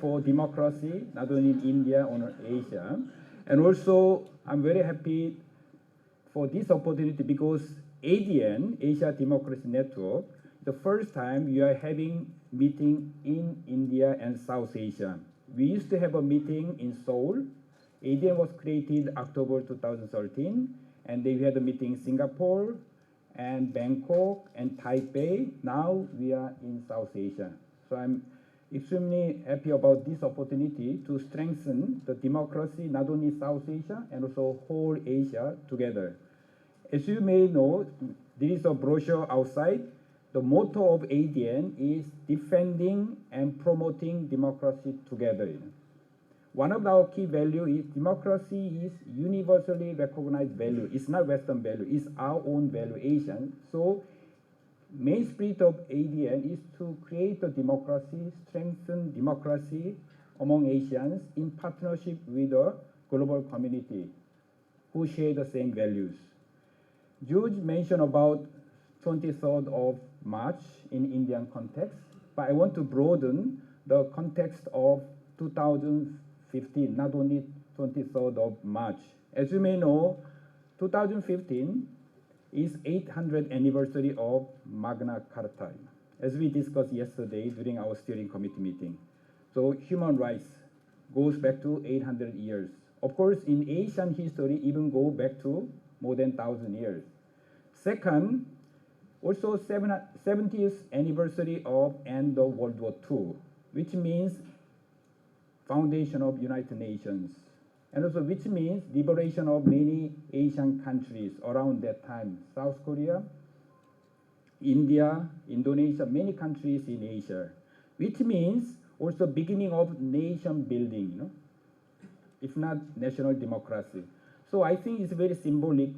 for democracy, not only in India or Asia. And also, I'm very happy for this opportunity because ADN, Asia Democracy Network, the first time we are having meeting in India and South Asia. We used to have a meeting in Seoul. ADN was created October 2013, and they had a meeting in Singapore and Bangkok and Taipei. Now we are in South Asia. So I'm extremely happy about this opportunity to strengthen the democracy, not only South Asia and also whole Asia together. As you may know, there is a brochure outside. The motto of ADN is defending and promoting democracy together. One of our key values is democracy is universally recognized value. It's not Western value, it's our own valuation. So main spirit of ADN is to create a democracy, strengthen democracy among Asians in partnership with the global community who share the same values. George mentioned about 23rd of March in Indian context, but I want to broaden the context of 2015, not only 23rd of March. As you may know, 2015 is 800th anniversary of Magna Carta, as we discussed yesterday during our steering committee meeting. So human rights goes back to 800 years. Of course, in Asian history, even go back to more than 1,000 years. Second, also 70th anniversary of end of World War II, which means foundation of United Nations, and also which means liberation of many Asian countries around that time, South Korea, India, Indonesia, many countries in Asia, which means also beginning of nation building, if not national democracy. So I think it's very symbolic.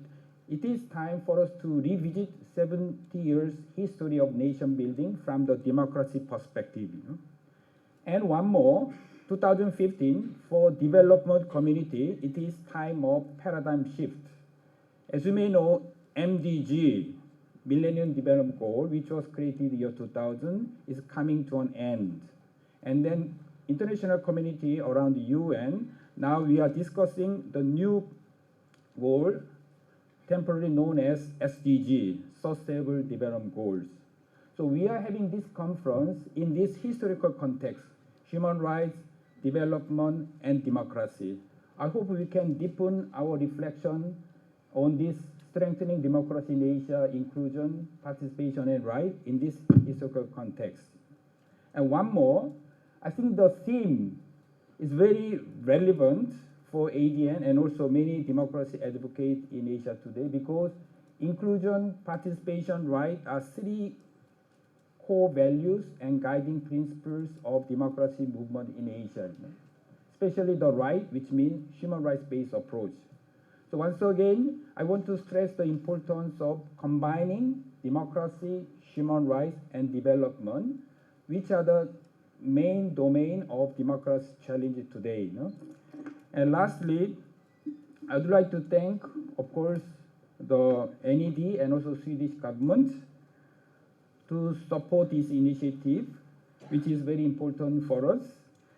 It is time for us to revisit 70 years history of nation building from the democracy perspective. And one more, 2015, for development community, it is time of paradigm shift. As you may know, MDG, Millennium Development Goal, which was created in the year 2000, is coming to an end. And then international community around the UN, now we are discussing the new goal, temporarily known as SDG, Sustainable Development Goals. So we are having this conference in this historical context, human rights, development, and democracy. I hope we can deepen our reflection on this strengthening democracy in Asia, inclusion, participation, and right in this historical context. And one more, I think the theme is very relevant for ADN and also many democracy advocates in Asia today, because inclusion, participation, right are three core values and guiding principles of democracy movement in Asia, especially the right, which means human rights-based approach. So once again, I want to stress the importance of combining democracy, human rights, and development, which are the main domain of democracy challenges today. And lastly, I would like to thank, of course, the NED and also Swedish government to support this initiative, which is very important for us.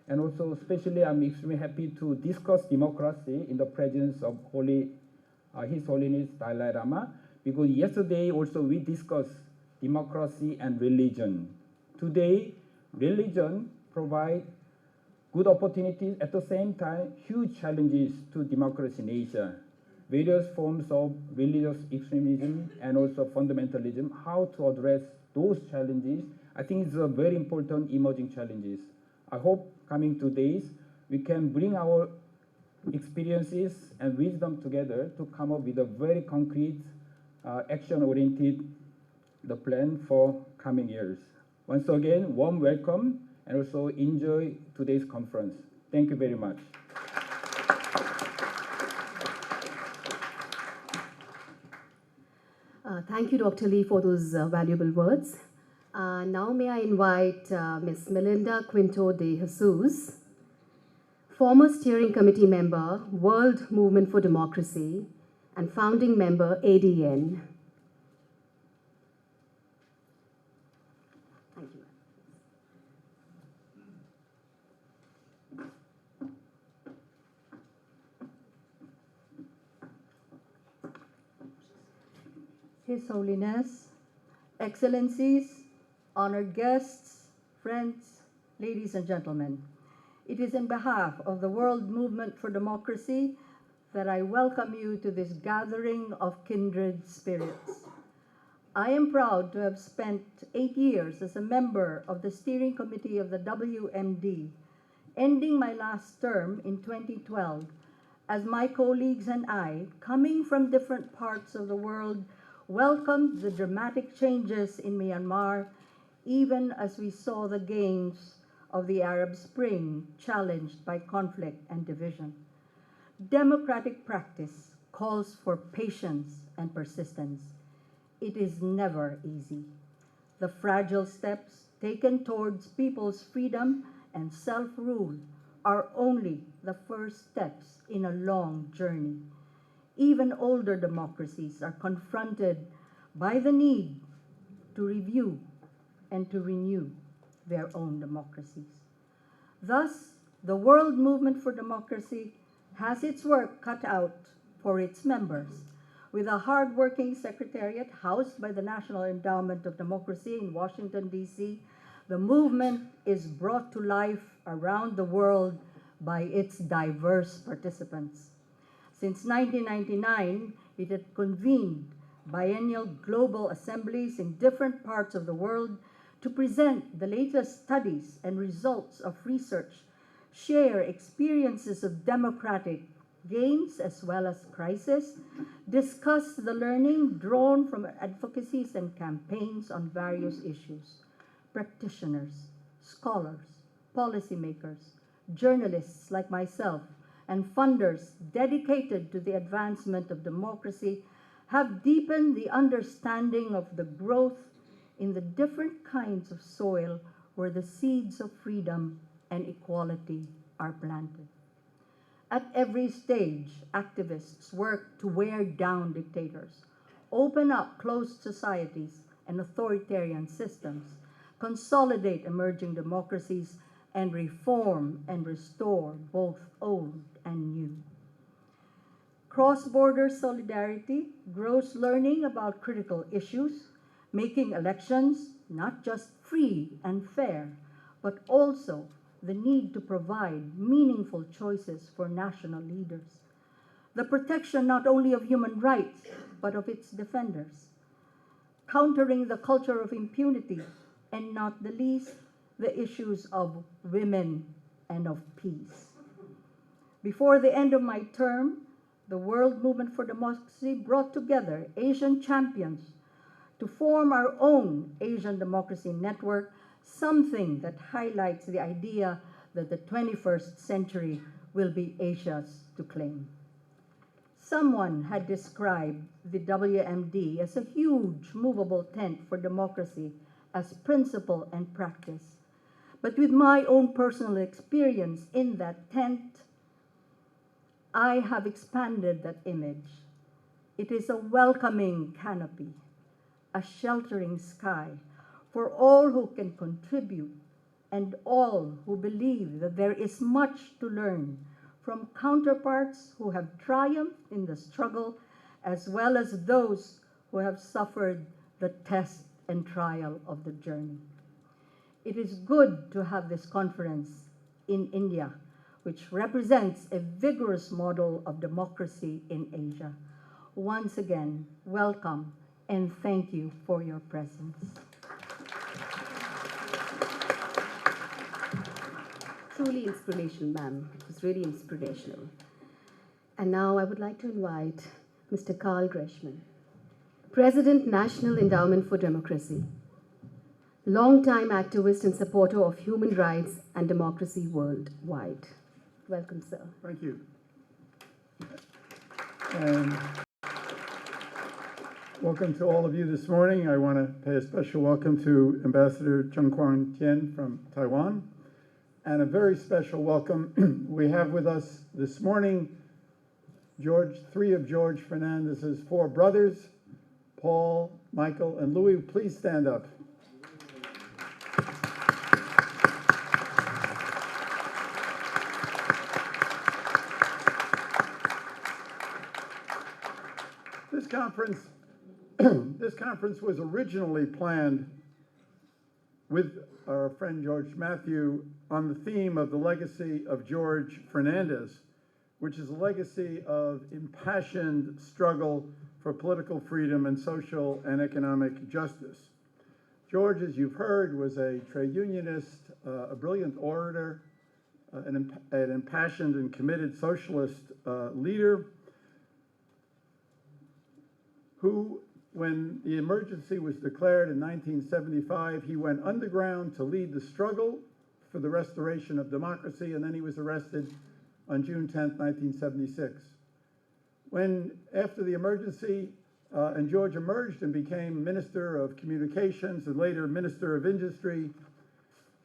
And also, especially, I'm extremely happy to discuss democracy in the presence of His Holiness Dalai Lama, because yesterday also we discussed democracy and religion. Today, religion provides good opportunities, at the same time, huge challenges to democracy in Asia. Various forms of religious extremism and also fundamentalism, how to address those challenges, I think it's a very important emerging challenges. I hope coming 2 days, we can bring our experiences and wisdom together to come up with a very concrete, action-oriented plan for coming years. Once again, warm welcome, and also enjoy today's conference. Thank you very much. Thank you, Dr. Lee, for those valuable words. Now may I invite Ms. Melinda Quintos de Jesus, former steering committee member, World Movement for Democracy, and founding member, ADN. Thank you. His Holiness, Excellencies, honored guests, friends, ladies and gentlemen. It is in behalf of the World Movement for Democracy that I welcome you to this gathering of kindred spirits. I am proud to have spent 8 years as a member of the steering committee of the WMD, ending my last term in 2012, as my colleagues and I, coming from different parts of the world, welcomed the dramatic changes in Myanmar, even as we saw the gains of the Arab Spring challenged by conflict and division. Democratic practice calls for patience and persistence. It is never easy. The fragile steps taken towards people's freedom and self-rule are only the first steps in a long journey. Even older democracies are confronted by the need to review and to renew their own democracies. Thus, the World Movement for Democracy has its work cut out for its members. With a hard-working secretariat housed by the National Endowment of Democracy in Washington, D.C., the movement is brought to life around the world by its diverse participants. Since 1999, it had convened biennial global assemblies in different parts of the world to present the latest studies and results of research, share experiences of democratic gains as well as crisis, discuss the learning drawn from advocacies and campaigns on various issues. Practitioners, scholars, policymakers, journalists like myself, and funders dedicated to the advancement of democracy have deepened the understanding of the growth in the different kinds of soil where the seeds of freedom and equality are planted. At every stage, activists work to wear down dictators, open up closed societies and authoritarian systems, consolidate emerging democracies, and reform and restore both old and new. Cross-border solidarity grows learning about critical issues, making elections not just free and fair, but also the need to provide meaningful choices for national leaders. The protection not only of human rights, but of its defenders. Countering the culture of impunity, and not the least, the issues of women and of peace. Before the end of my term, the World Movement for Democracy brought together Asian champions to form our own Asian Democracy Network, something that highlights the idea that the 21st century will be Asia's to claim. Someone had described the WMD as a huge movable tent for democracy as principle and practice. But with my own personal experience in that tent, I have expanded that image. It is a welcoming canopy, a sheltering sky for all who can contribute and all who believe that there is much to learn from counterparts who have triumphed in the struggle, as well as those who have suffered the test and trial of the journey. It is good to have this conference in India, which represents a vigorous model of democracy in Asia. Once again, welcome and thank you for your presence. Truly inspirational, ma'am. It was really inspirational. And now I would like to invite Mr. Carl Greshman, President, National Endowment for Democracy, longtime activist and supporter of human rights and democracy worldwide. Welcome, sir. Thank you. And welcome to all of you this morning. I want to pay a special welcome to Ambassador Chung Kwan Tien from Taiwan, and a very special welcome. We have with us this morning three of George Fernandes's four brothers, Paul, Michael, and Louis. Please stand up. This conference this conference was originally planned with our friend George Matthew on the theme of the legacy of George Fernandes, which is a legacy of impassioned struggle for political freedom and social and economic justice. George, as you've heard, was a trade unionist, a brilliant orator, an impassioned and committed socialist leader who, when the emergency was declared in 1975, he went underground to lead the struggle for the restoration of democracy, and then he was arrested on June 10th, 1976. When, after the emergency, and George emerged and became Minister of Communications and later Minister of Industry,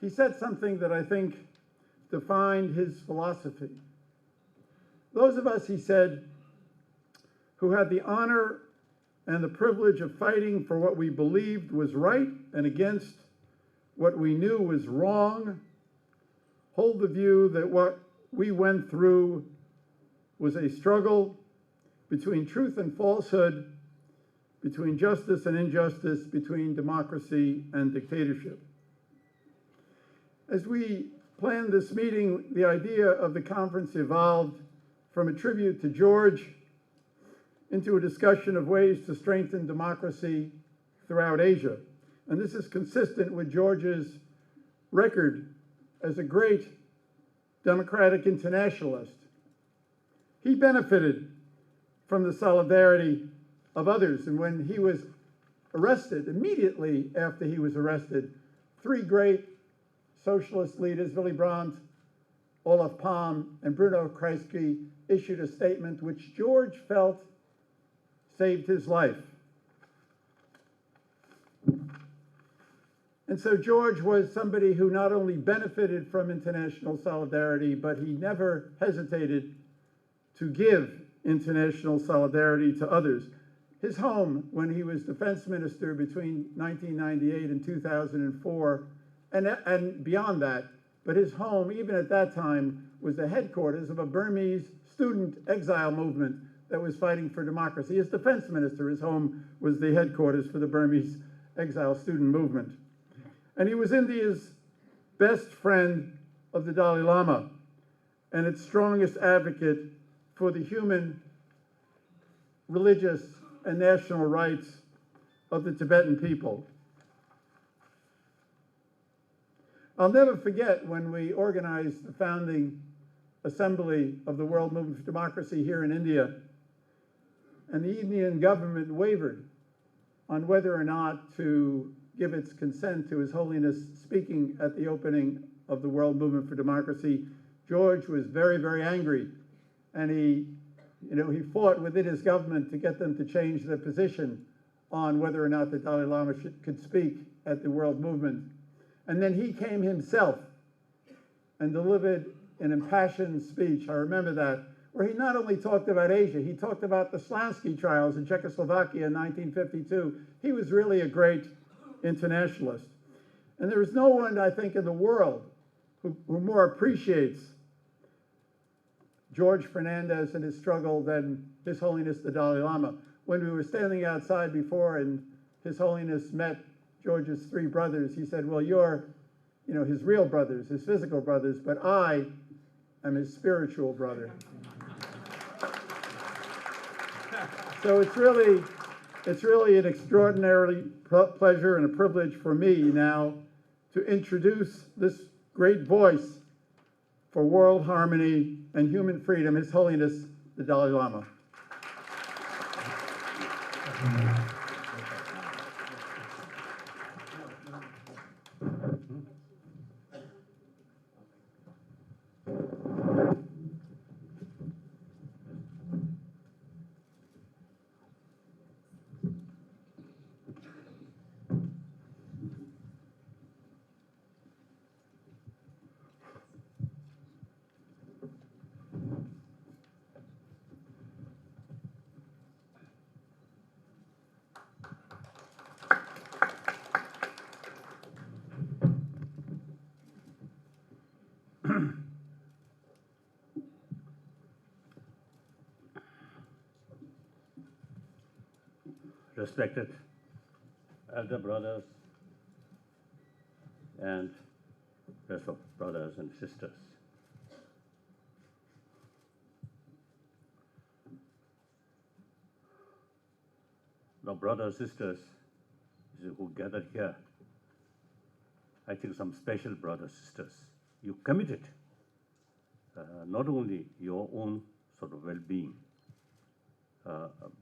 he said something that I think defined his philosophy. Those of us, he said, who had the honor and the privilege of fighting for what we believed was right and against what we knew was wrong, hold the view that what we went through was a struggle between truth and falsehood, between justice and injustice, between democracy and dictatorship. As we planned this meeting, the idea of the conference evolved from a tribute to George into a discussion of ways to strengthen democracy throughout Asia. And this is consistent with George's record as a great democratic internationalist. He benefited from the solidarity of others. And when he was arrested, immediately after he was arrested, three great socialist leaders, Willy Brandt, Olof Palme, and Bruno Kreisky, issued a statement which George felt saved his life. And so George was somebody who not only benefited from international solidarity, but he never hesitated to give international solidarity to others. His home, when he was defense minister between 1998 and 2004, and beyond that, but his home, even at that time, was the headquarters of a Burmese student exile movement that was fighting for democracy. As defense minister, his home was the headquarters for the Burmese exile student movement. And he was India's best friend of the Dalai Lama and its strongest advocate for the human, religious, and national rights of the Tibetan people. I'll never forget when we organized the founding assembly of the World Movement for Democracy here in India, and the Indian government wavered on whether or not to give its consent to His Holiness speaking at the opening of the World Movement for Democracy. George was very, very angry, and he fought within his government to get them to change their position on whether or not the Dalai Lama could speak at the World Movement. And then he came himself and delivered an impassioned speech, I remember that, where he not only talked about Asia, he talked about the Slansky trials in Czechoslovakia in 1952. He was really a great internationalist. And there is no one, I think, in the world who more appreciates George Fernandes and his struggle than His Holiness the Dalai Lama. When we were standing outside before and His Holiness met George's three brothers, he said, well, you're, his real brothers, his physical brothers, but I am his spiritual brother. So it's really an extraordinary pleasure and a privilege for me now to introduce this great voice for world harmony and human freedom, His Holiness the Dalai Lama. respected elder brothers and rest of brothers and sisters. Now, brothers, sisters who gathered here, I think some special brothers, sisters, you committed not only your own sort of well-being,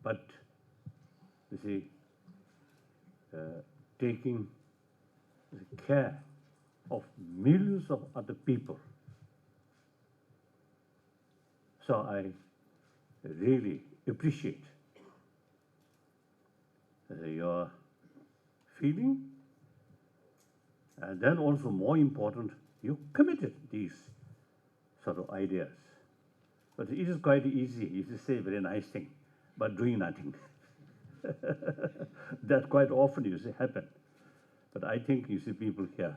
but you see, taking care of millions of other people. So I really appreciate your feeling, and then also more important, you committed these sort of ideas. But it is quite easy, you say very nice thing, but doing nothing. That quite often you see happen. But I think you see people here,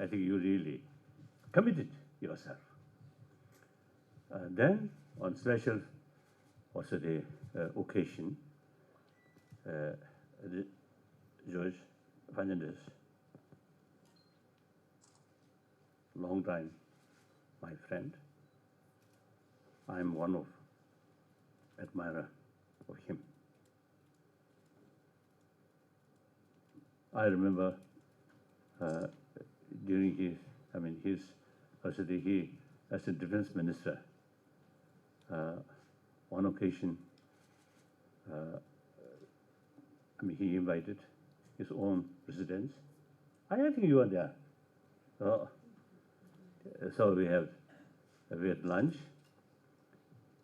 I think you really committed yourself. Then on special also the occasion, George Fernandes, long time my friend. I'm one of admirer of him. I remember during his he as a defense minister, one occasion, he invited his own residents. I think you were there. So we had lunch.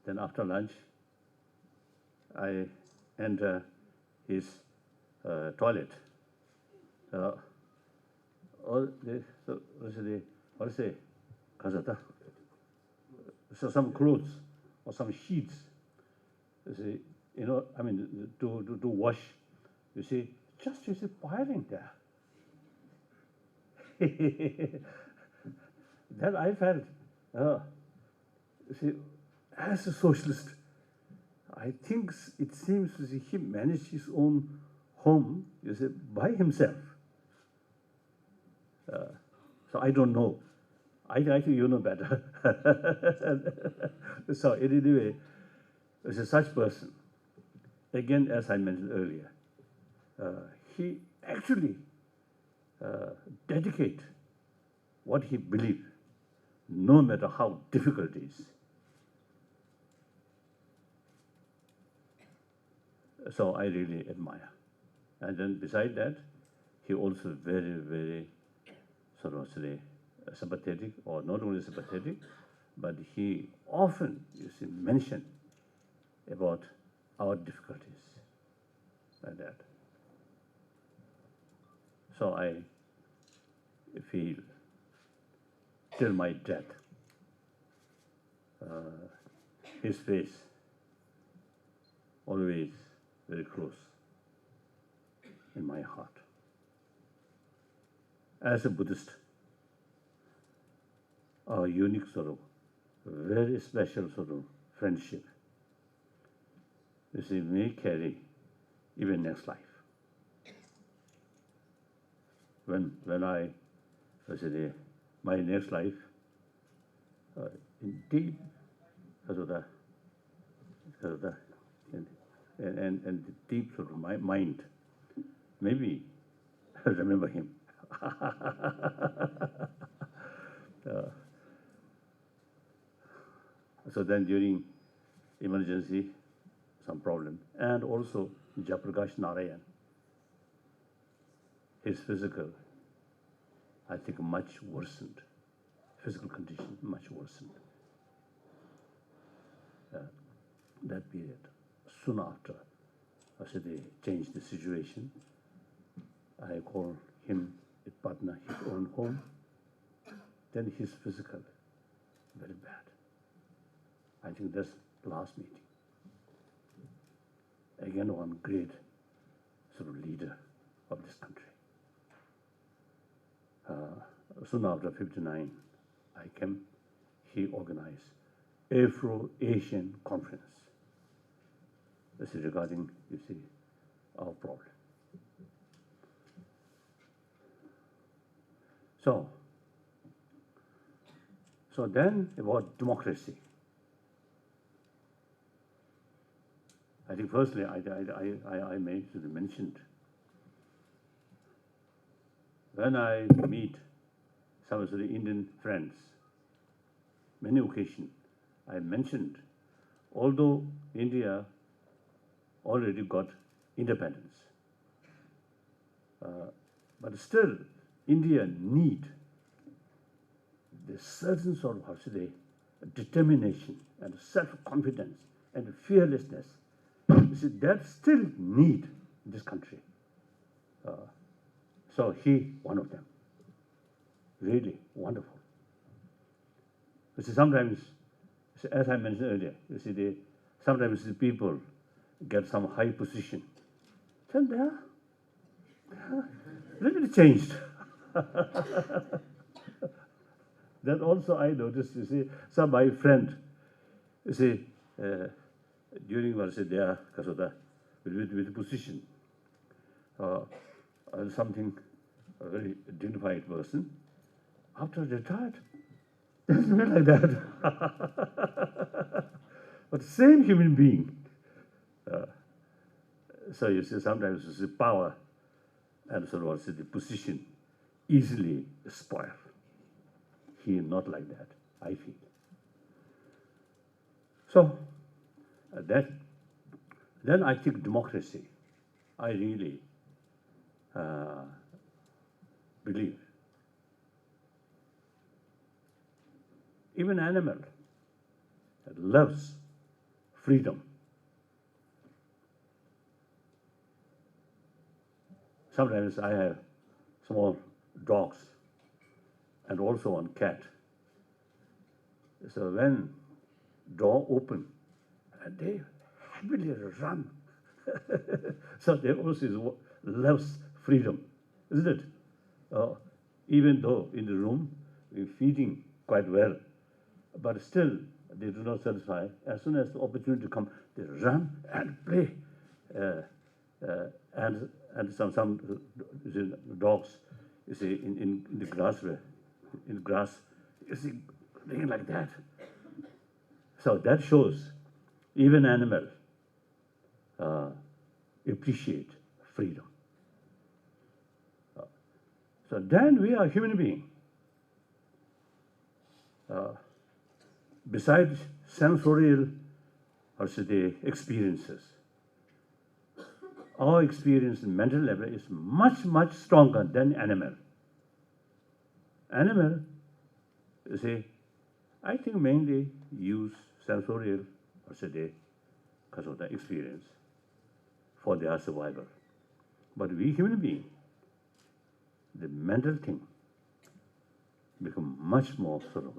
Then after lunch, I enter his toilet. So some clothes or some sheets, to wash, you see, just piling there. Then I felt, as a socialist, I think it seems he managed his own home, by himself. So I don't know. I think you know better. So anyway, as such person, again, as I mentioned earlier, he actually dedicate what he believed, no matter how difficult it is. So I really admire. And then beside that, he also very, very sort of sympathetic, or not only sympathetic, but he often mentioned about our difficulties like that. So I feel till my death, his face always very close in my heart. As a Buddhist, our unique sort of, very special sort of friendship, may carry even next life. When I my next life, in deep and deep sort of my mind, maybe remember him. So then during emergency, some problem, and also Jayaprakash Narayan, his physical, I think, much worsened, physical condition much worsened. That period, soon after, they changed the situation. I called him a partner, his own home. Then his physical, very bad. I think that's the last meeting. Again, one great sort of leader of this country. Soon after 59, I came, he organized Afro-Asian Conference. This is regarding, our problem. So then about democracy. I think firstly I mentioned when I meet some of the Indian friends, many occasions I mentioned, although India already got independence, but still India need the certain sort of, how should I say, determination and self-confidence and fearlessness. You see, that still need in this country. So he, one of them, really wonderful. You see, sometimes, as I mentioned earlier, you see, sometimes the people get some high position. Then they are a little bit changed. That also I noticed, you see, some my friend, you see, during their Kasota, with position, something, a very dignified person, after retired, it's not like that. But same human being. So you see, sometimes you see power and sort of the position easily spoiled. He is not like that, I feel. So then I think democracy, I really believe. Even animal that loves freedom. Sometimes I have small dogs and also one cat. So when door open, they happily run. So they also loves freedom, isn't it? Even though in the room we're feeding quite well, but still they do not satisfy. As soon as the opportunity comes, they run and play. And some dogs, you see, in the grass, you see, playing like that. So that shows even animals appreciate freedom. So then we are human beings. Besides sensorial, or say the experiences, our experience in mental level is much, much stronger than animal. Animal, you see, I think mainly use sensorial, or say because of the experience for their survival. But we human beings, the mental thing become much more sort of